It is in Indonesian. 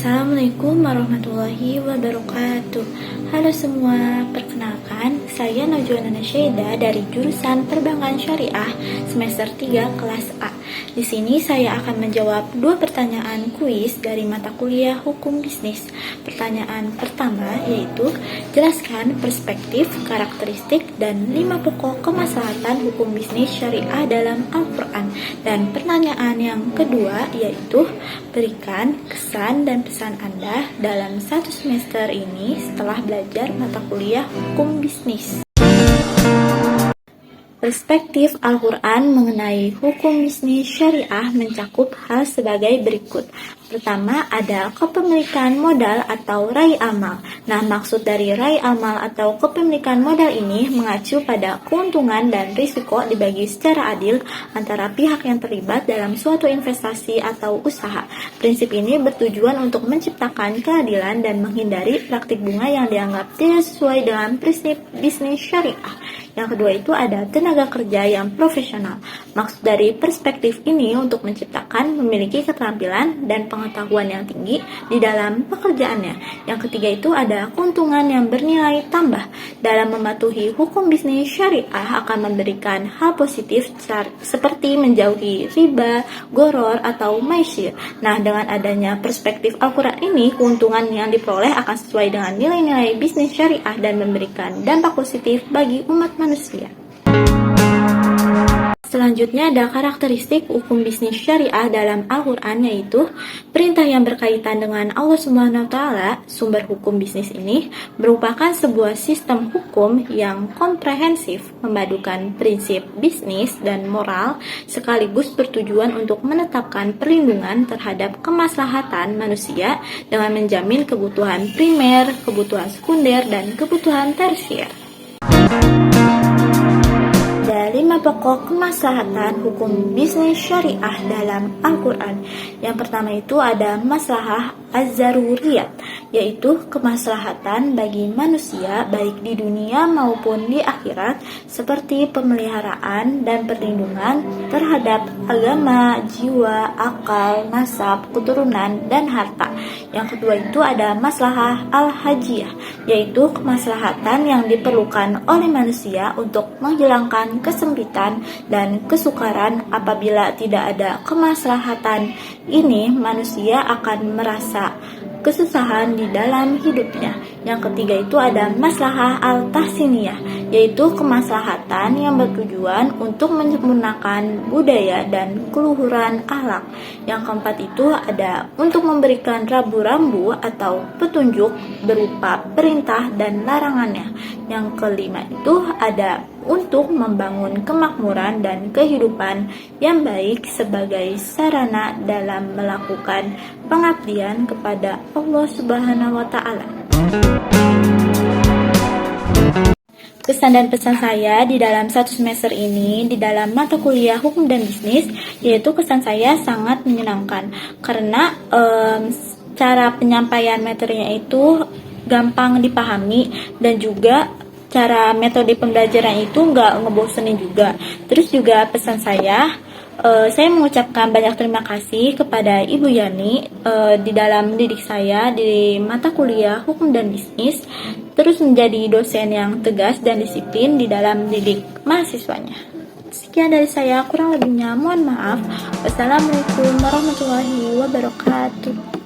Assalamualaikum warahmatullahi wabarakatuh. Halo semua, perkenalkan saya Najwa Nanasyeda dari jurusan Perbankan Syariah semester 3 kelas A. Di sini saya akan menjawab 2 pertanyaan kuis dari mata kuliah Hukum Bisnis. Pertanyaan pertama yaitu jelaskan perspektif, karakteristik, dan 5 pokok kemaslahatan hukum bisnis syariah dalam Al-Quran. Dan pertanyaan yang kedua yaitu berikan kesan dan pesan Anda dalam 1 semester ini setelah belajar mata kuliah hukum bisnis. Perspektif Al-Quran mengenai hukum bisnis syariah mencakup hal sebagai berikut. Pertama, ada kepemilikan modal atau rai amal. Nah, maksud dari rai amal atau kepemilikan modal ini mengacu pada keuntungan dan risiko dibagi secara adil antara pihak yang terlibat dalam suatu investasi atau usaha. Prinsip ini bertujuan untuk menciptakan keadilan dan menghindari praktik bunga yang dianggap tidak sesuai dengan prinsip bisnis syariah. Yang kedua itu ada tenaga kerja yang profesional. Maksud dari perspektif ini untuk menciptakan memiliki keterampilan dan pengetahuan yang tinggi di dalam pekerjaannya. Yang ketiga itu ada keuntungan yang bernilai tambah. Dalam mematuhi hukum bisnis syariah akan memberikan hal positif seperti menjauhi riba, goror, atau maisir. Nah, dengan adanya perspektif Al-Quran ini, keuntungan yang diperoleh akan sesuai dengan nilai-nilai bisnis syariah dan memberikan dampak positif bagi umat manusia. Selanjutnya ada karakteristik hukum bisnis syariah dalam Al-Quran, yaitu perintah yang berkaitan dengan Allah SWT. Sumber hukum bisnis ini merupakan sebuah sistem hukum yang komprehensif, memadukan prinsip bisnis dan moral, sekaligus bertujuan untuk menetapkan perlindungan terhadap kemaslahatan manusia dengan menjamin kebutuhan primer, kebutuhan sekunder, dan kebutuhan tersier. Ada 5 pokok kemaslahatan hukum bisnis syariah dalam Al-Quran. Yang pertama itu ada maslahah az-zaruriyat, yaitu kemaslahatan bagi manusia baik di dunia maupun di akhirat, seperti pemeliharaan dan perlindungan terhadap agama, jiwa, akal, nasab, keturunan, dan harta. Yang kedua itu ada maslahah al-hajiyah, yaitu kemaslahatan yang diperlukan oleh manusia untuk menghilangkan kesempitan dan kesukaran. Apabila tidak ada kemaslahatan ini, manusia akan merasa kesusahan di dalam hidupnya. Yang ketiga itu ada maslahah al-tahsiniyah, yaitu kemaslahatan yang bertujuan untuk menyempurnakan budaya dan keluhuran akhlak. Yang keempat itu ada untuk memberikan rambu-rambu atau petunjuk berupa perintah dan larangannya. Yang kelima itu ada untuk membangun kemakmuran dan kehidupan yang baik sebagai sarana dalam melakukan pengabdian kepada Allah Subhanahu wa Ta'ala. Kesan dan pesan saya di dalam 1 semester ini di dalam mata kuliah hukum dan bisnis, yaitu kesan saya sangat menyenangkan karena cara penyampaian materinya itu gampang dipahami dan juga cara metode pembelajaran itu nggak ngebosenin juga. Terus juga pesan saya mengucapkan banyak terima kasih kepada Ibu Yani di dalam mendidik saya di mata kuliah hukum dan bisnis, terus menjadi dosen yang tegas dan disiplin di dalam mendidik mahasiswanya. Sekian dari saya, kurang lebihnya mohon maaf. Wassalamualaikum warahmatullahi wabarakatuh.